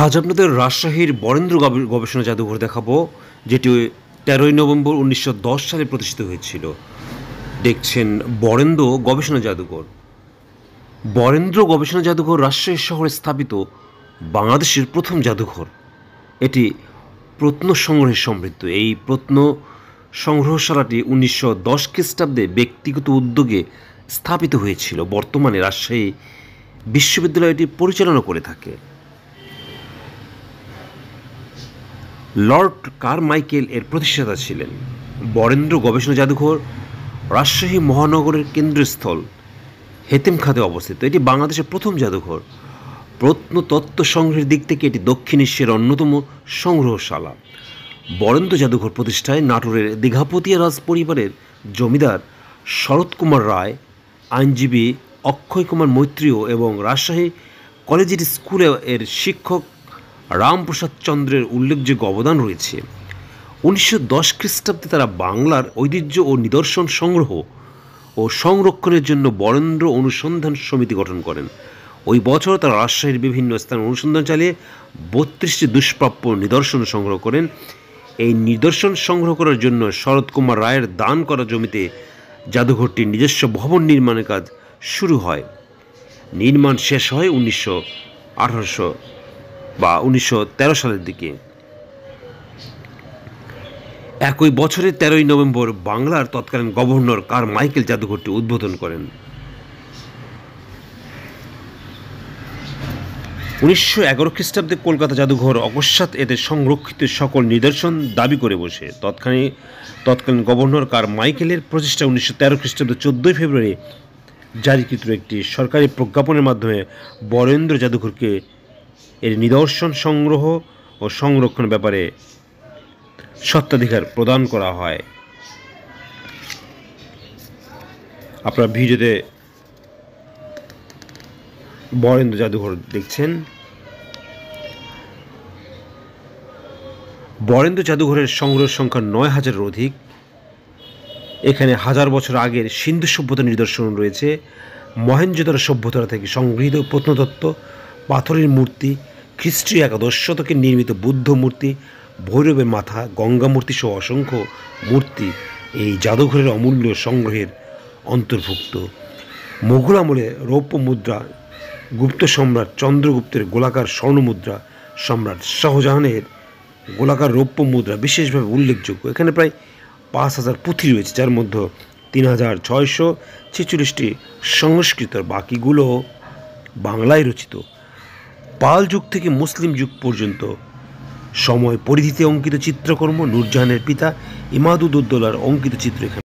আজ আপনাদের রাজশাহীর বরেন্দ্র গবেষণা জাদুঘর দেখাবো, যেটি 13ই নভেম্বর 1910 সালে প্রতিষ্ঠিত হয়েছিল। দেখছেন বরেন্দ্র গবেষণা জাদুঘর। বরেন্দ্র গবেষণা জাদুঘর রাজশাহী শহরে স্থাপিত বাংলাদেশের প্রথম জাদুঘর। এটি প্রত্ন সংগ্রহে সমৃদ্ধ। এই প্রত্ন সংগ্রহশালাটি 1910 খ্রিস্টাব্দে ব্যক্তিগত উদ্যোগে স্থাপিত হয়েছিল। বর্তমানে রাজশাহী বিশ্ববিদ্যালয়টি পরিচালনা করে থাকে। লর্ড কারমাইকেল এর প্রতিষ্ঠাতা ছিলেন। বরেন্দ্র গবেষণা জাদুঘর রাজশাহী মহানগরের কেন্দ্রস্থল হেতেমখাতে অবস্থিত। এটি বাংলাদেশের প্রথম জাদুঘর। প্রত্নতত্ত্ব সংগ্রহের দিক থেকে এটি দক্ষিণ এশিয়ার অন্যতম সংগ্রহশালা। বরেন্দ্র জাদুঘর প্রতিষ্ঠায় নাটোরের দীঘাপতিয়া রাজ পরিবারের জমিদার শরৎ কুমার রায়, আইনজীবী অক্ষয় কুমার মৈত্রীয় এবং রাজশাহী কলেজিয়েট স্কুলে এর শিক্ষক রামপ্রসাদ চন্দ্রের উল্লেখযোগ্য অবদান রয়েছে। 1910 খ্রিস্টাব্দে তারা বাংলার ঐতিহ্য ও নিদর্শন সংগ্রহ ও সংরক্ষণের জন্য বরেন্দ্র অনুসন্ধান সমিতি গঠন করেন। ওই বছর তারা রাজশাহীর বিভিন্ন স্থানে অনুসন্ধান চালিয়ে 32টি দুষ্প্রাপ্য নিদর্শন সংগ্রহ করেন। এই নিদর্শন সংগ্রহ করার জন্য শরৎ কুমার রায়ের দান করা জমিতে জাদুঘরটির নিজস্ব ভবন নির্মাণের কাজ শুরু হয়। নির্মাণ শেষ হয় 1913 সালের দিকে। একই বছরের 13ই নভেম্বর বাংলার তৎকালীন গভর্নর কারমাইকেল জাদুঘরটি উদ্বোধন করেন। 1911 খ্রিস্টাব্দে কলকাতা জাদুঘর অকস্মাৎ এদের সংরক্ষিত সকল নিদর্শন দাবি করে বসে। তৎকালীন গভর্নর কারমাইকেলের প্রচেষ্টা 1913 খ্রিস্টাব্দে 14 ফেব্রুয়ারি জারিকৃত একটি সরকারি প্রজ্ঞাপনের মাধ্যমে বরেন্দ্র জাদুঘরকে এর নিদর্শন সংগ্রহ ও সংরক্ষণ ব্যাপারে স্বত্বাধিকার প্রদান করা হয়। আপনারা ভিডিওতে বরেন্দ্র জাদুঘর দেখছেন। বরেন্দ্র জাদুঘরের সংগ্রহ সংখ্যা 9000-এর অধিক। এখানে 1000 বছর আগের সিন্ধু সভ্যতার নিদর্শন রয়েছে। মহেঞ্জোদারো সভ্যতা থেকে সংগৃহীত প্রত্নতত্ত্ব, পাথরের মূর্তি, খ্রিস্টীয় একাদশ শতকে নির্মিত বুদ্ধ মূর্তি, ভৈরবের মাথা, গঙ্গা মূর্তি সহ অসংখ্য মূর্তি এই জাদুঘরের অমূল্য সংগ্রহের অন্তর্ভুক্ত। মোগল আমলে রৌপ্য মুদ্রা, গুপ্ত সম্রাট চন্দ্রগুপ্তের গোলাকার স্বর্ণমুদ্রা, সম্রাট শাহজাহানের গোলাকার রৌপ্য মুদ্রা বিশেষভাবে উল্লেখযোগ্য। এখানে প্রায় 5000 পুঁথি রয়েছে, যার মধ্যে 3646টি সংস্কৃত, বাকিগুলো বাংলায় রচিত। পাল যুগ থেকে মুসলিম যুগ পর্যন্ত সময় পরিধিতে অঙ্কিত চিত্রকর্ম, নূরজাহানের পিতা ইমাদউদ্দৌলার অঙ্কিত চিত্র এখানে